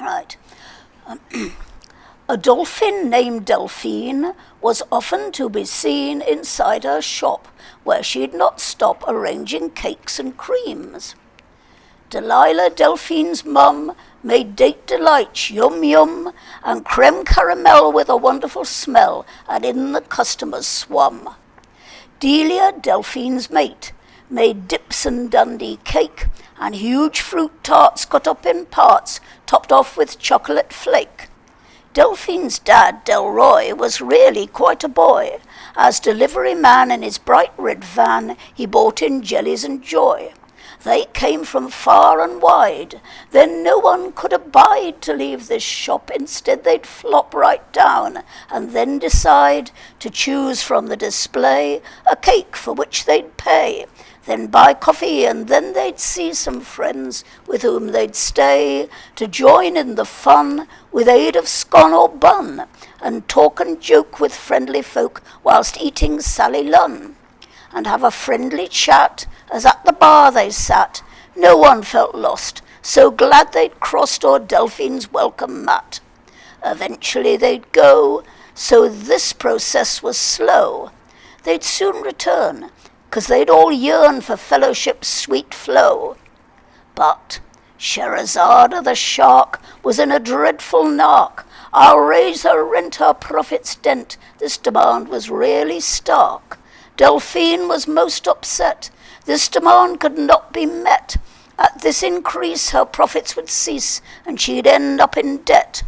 Right. A dolphin named Delphine was often to be seen inside her shop, where she'd not stop arranging cakes and creams. Delilah, Delphine's mum, made date delights, yum yum, and creme caramel with a wonderful smell, and in the customers swum. Delia, Delphine's mate, made dips and Dundee cake, and huge fruit tarts cut up in parts, topped off with chocolate flake. Delphine's dad, Delroy, was really quite a boy. As delivery man in his bright red van, he brought in jellies and joy. They came from far and wide. Then no one could abide to leave this shop. Instead, they'd flop right down and then decide to choose from the display a cake for which they'd pay. Then buy coffee, and then they'd see some friends with whom they'd stay to join in the fun with aid of scone or bun, and talk and joke with friendly folk whilst eating Sally Lunn, and have a friendly chat as at the bar they sat. No one felt lost, so glad they'd crossed o'er Delphine's welcome mat. Eventually they'd go, so this process was slow. They'd soon return, 'cause they'd all yearn for fellowship's sweet flow. But Scheherazade the shark was in a dreadful nark. I'll raise her rent, her profits dent. This demand was really stark. Delphine was most upset. This demand could not be met. At this increase her profits would cease, and she'd end up in debt.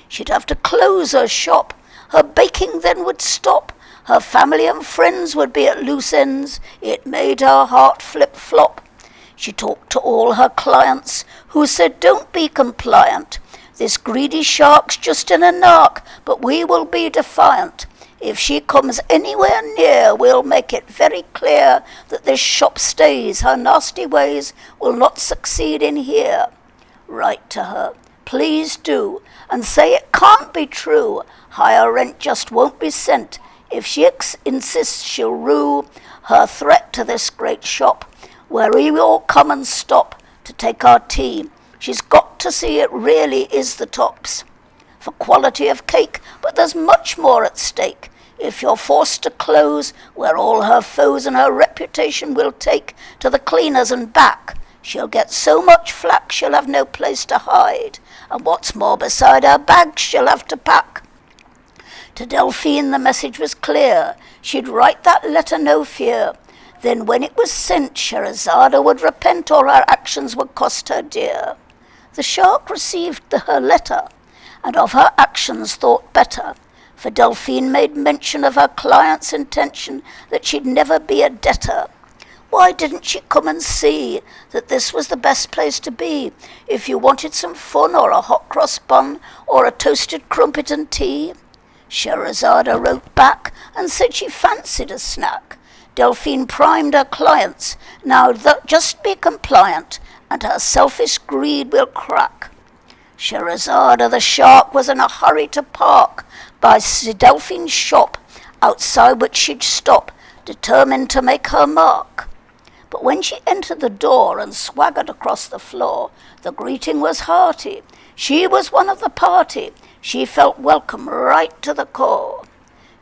She'd have to close her shop. Her baking then would stop. Her family and friends would be at loose ends. It made her heart flip-flop. She talked to all her clients, who said, "Don't be compliant. This greedy shark's just in a nark, but we will be defiant. If she comes anywhere near, we'll make it very clear that this shop stays. Her nasty ways will not succeed in here." Write to her, please do, and say it can't be true. Higher rent just won't be sent. If she insists, she'll rue her threat to this great shop, where we all come and stop to take our tea. She's got to see it really is the tops for quality of cake, but there's much more at stake. If you're forced to close, where all her foes and her reputation will take to the cleaners and back, she'll get so much flack she'll have no place to hide, and what's more, beside her bags she'll have to pack. To Delphine the message was clear. She'd write that letter, no fear. Then when it was sent, Scheherazade would repent, or her actions would cost her dear. The shark received her letter, and of her actions thought better, for Delphine made mention of her client's intention that she'd never be a debtor. Why didn't she come and see that this was the best place to be, if you wanted some fun, or a hot cross bun, or a toasted crumpet and tea? Scheherazade wrote back and said she fancied a snack. Delphine primed her clients, now just be compliant, and her selfish greed will crack. Scheherazade the shark was in a hurry to park by Delphine's shop, outside which she'd stop, determined to make her mark. But when she entered the door and swaggered across the floor, the greeting was hearty. She was one of the party. She felt welcome right to the core.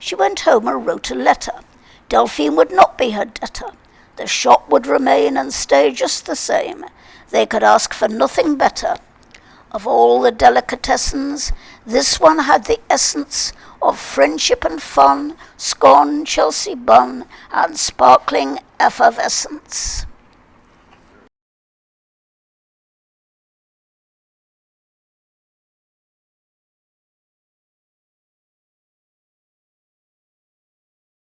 She went home and wrote a letter. Delphine would not be her debtor. The shop would remain and stay just the same. They could ask for nothing better. Of all the delicatessens, this one had the essence of friendship and fun, scone, Chelsea bun, and sparkling effervescence.